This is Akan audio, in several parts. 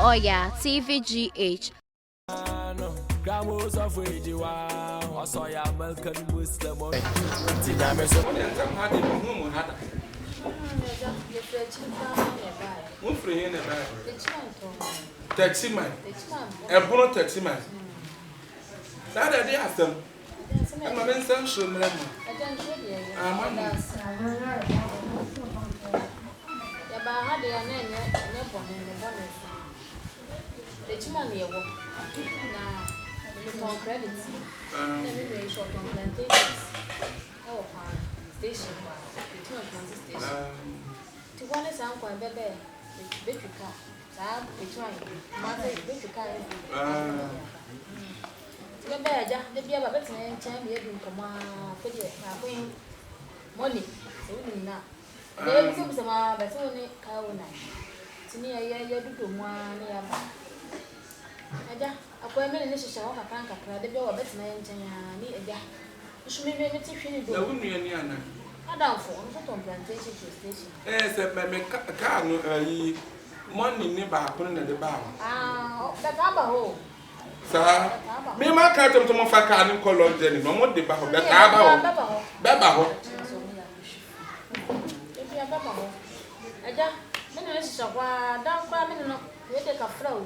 Oya, TVGH. Gramos of Wajiwa, also ya American Muslim. Taxi man. A bono taxi man. That idea has them. I'm a man, some credits. Short on plantations. Oh, station. To one is uncle and baby, battery car. It's right. Mother, battery car. The bear, the beer, but better than champion command for the money. So now. There is some but only cow night. To me, I do one near. Appointment in the shower, I can't cry the bill of better than me again. You should be able to finish the woman. I don't fall on plantation station. Yes, I can't money never happened at the bar. That's our home. Sir, me, my cat to my fact and call on Jenny, no more the bar. Baba. If you have Baba, I just down cramming, we take a flow.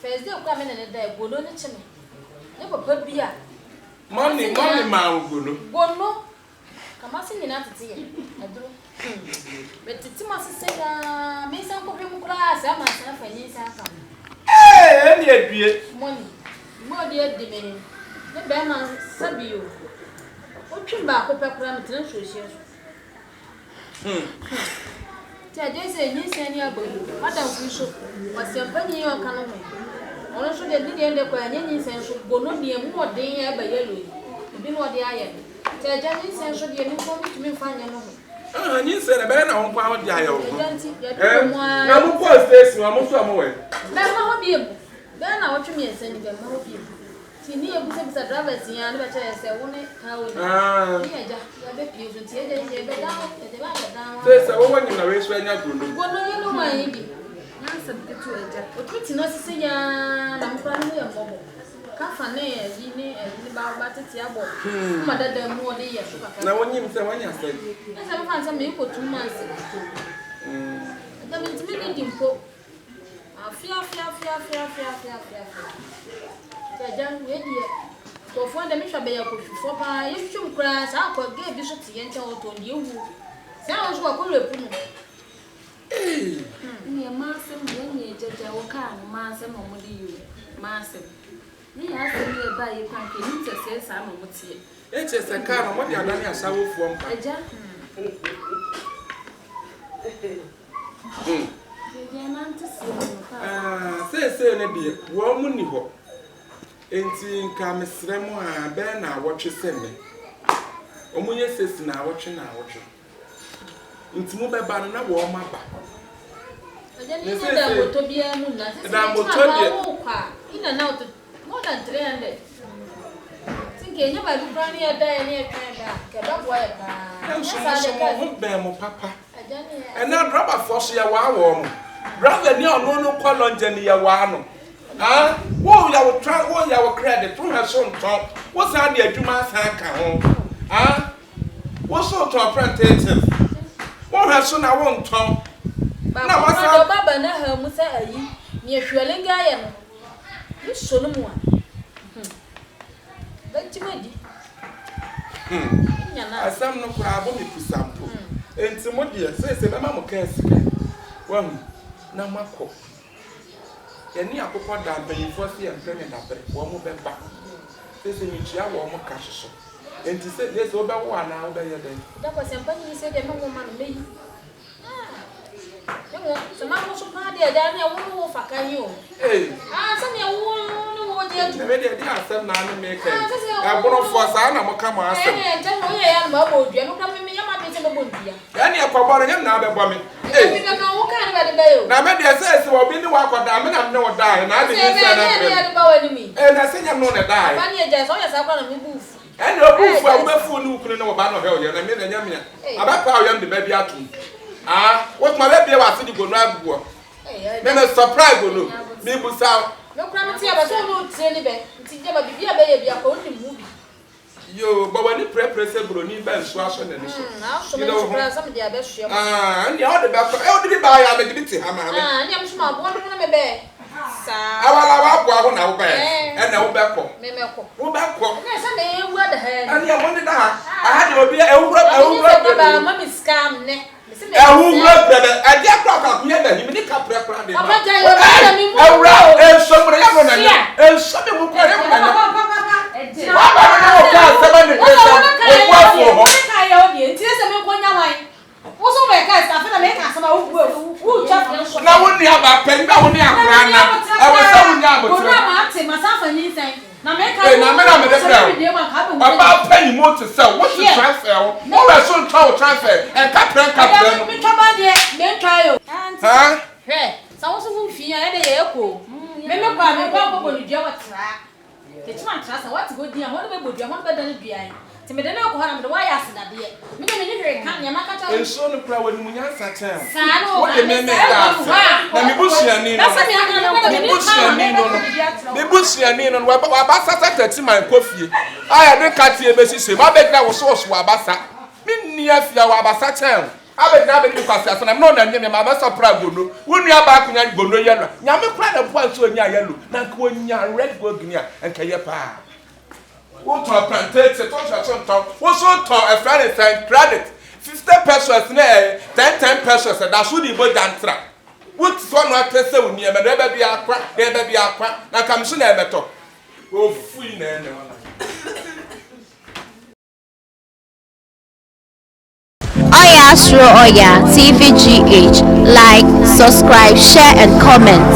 First day coming in a day, good on it to me. Never put beer. Money, man, good. No. Come on, singing out to tea. I do. But the must say, Miss Uncle Class, I must have a niece income. Eh, money. More dear demand. The Berman sub you. What you back up a parameter? I say, you say, Madame Bishop was your penny or cannon. Also, they didn't end up by any sense of Bononia more day by yellow. You do what the iron. Tell Jenny sense should be informed to me find your moment. You said a banner on power dial. No, of course, this one most of my way. Then I hope you. Then I want you to send them more people. See, near Bishop's a driver, see, and better as a woman. How there's a woman in a race when you're good. Well, no, you know my idea. Answer the two. But it's not say, I'm planning a mobile. Cafane, Zini, and Barbata Tiabo. Mother, the more day. Now, when you say, when you say, I found some people 2 months. That means me dimpo. Fear. John, ready. So for the mission be a push for pie, if you crash, I could give Bishop the enter to you. Sounds what could you near Massam, then you judge our car, Massam, or you, Massam. You ask me about your country, you say, Sam, what's it? It's just a car, what you are done as I will form. Say, Nadia, woman, you enti nka mesremo a be na awotwe seme omunye sesi na awotwe nti mu be ba no na wo ma ba ne se da moto bia mu na se da moto de ina na auto more than 300 tinke nya ba du brani ya da ya ne ka ba boy ka sa de ka be mo papa na rubber force ya wa wo mo brother ni ono no kolonje ni ya wa no wo ya wo try wo ya wo credit wo ha so nton wo sa de adwuma san ka ho wo so to apprentice wo ha so na wo nton na wa sa baba na ha mu sa ayi ni ehwele ga ya no ni so no mu a ba timadi nyana asam no kura bo mi kusampo enti mo de se be ma mo ka sika wa na makọ yani akụkọ da mpanyimfo si empene da bere wo mo be ba sese ni tia wo mo ka hyeso enti se lese wo be wo ana wo be ye den da ko se mpanyi se de mo ma no meyi yo so ma mo so pa de da na wo fa kan yo se me wo no wo de tu me de asem na no me kai agbono fo sa na mo ka mo asem je no ye ya no ba odua no ka me ya ma de se no bo ndua yani akọbọ nyam na be bo me na me de say we obi ni wa koda me na me wo dai na de ni say na be na say nyam no na dai ba ni eje so ya sa kwa na me bufu ene obufu a wo fu ni ukunu na wo ba no he o ye na me na nyam ya aba pa o yam de ba bi atu what my baby was the gonu abuo Me na surprise no. Me busa. No kram ti aba so no tire ni be. Ti je ba bibia be ye bia ko ni movie. Yo, but when you press broni ben so aso na ni so. You know what? Some dey be hwe. And you all the back. E o di ba ya me di ti ha ma me. Ni am so ma bo no na me be. Sa. Awala wa bo aho na wo be. E na wo be ko. Me ko. Wo be ko. Na sa na e wu da ha. And you want da ha. I had obi e wura ba mama scam ne. Wura brother. E dia kra ka kunya da ni ka pra de. Papa ja yo na mi mu. E wura e so mo ya no na. E so me mu kwa ya no na. Baba no ka 7 days. O kwa fo ho. Ka ya obi nti se me konya wan. Wo so me ka sta fe na me ka sama wo cha na woni aba pen ba woni akra na. E wo sa woni aba tire. Ko na ma ate ma sa fa nyi sen. Na me ka. Na me de fra. Baba pen mo to sell. What you transfer? What we so transfer? E ka no. Me twa de me twa yo. Ha? He, sa wo so fu fi ya de ye ko. Me kwa me kwa ko ni dua wa tra. Ke chima tra sa what go dia ho no be bodua ho no be dan dua yi. Ti me de na ko ha na me de wa ya asida de. Me de me ni hwe kan ya maka ta. Enso no pra wani munya satem. Sa no. What the me da. Na me busuani no. Na sa me aka na me busuani no. Me busuani no wa ba sa 30 man kofie. Aya de katie be sise. Ma be na wo so wa basa. Me ni afia wa basa tem. Abegna be ni kwase asana no na nyeme ma ba surprise gono wonu aba akunya gono yellow nyame kra na po so nya yellow na ko nya red go gnia enka ye pa wo to plantate se to so wo so to a friend sign credit 50 pesos na 10 pesos da so di bo jantra wo so no atese woni e me de be akwa na kam so na e beto wo fui na ene Oya Astro Oya TVGH. Like, subscribe, share and comment.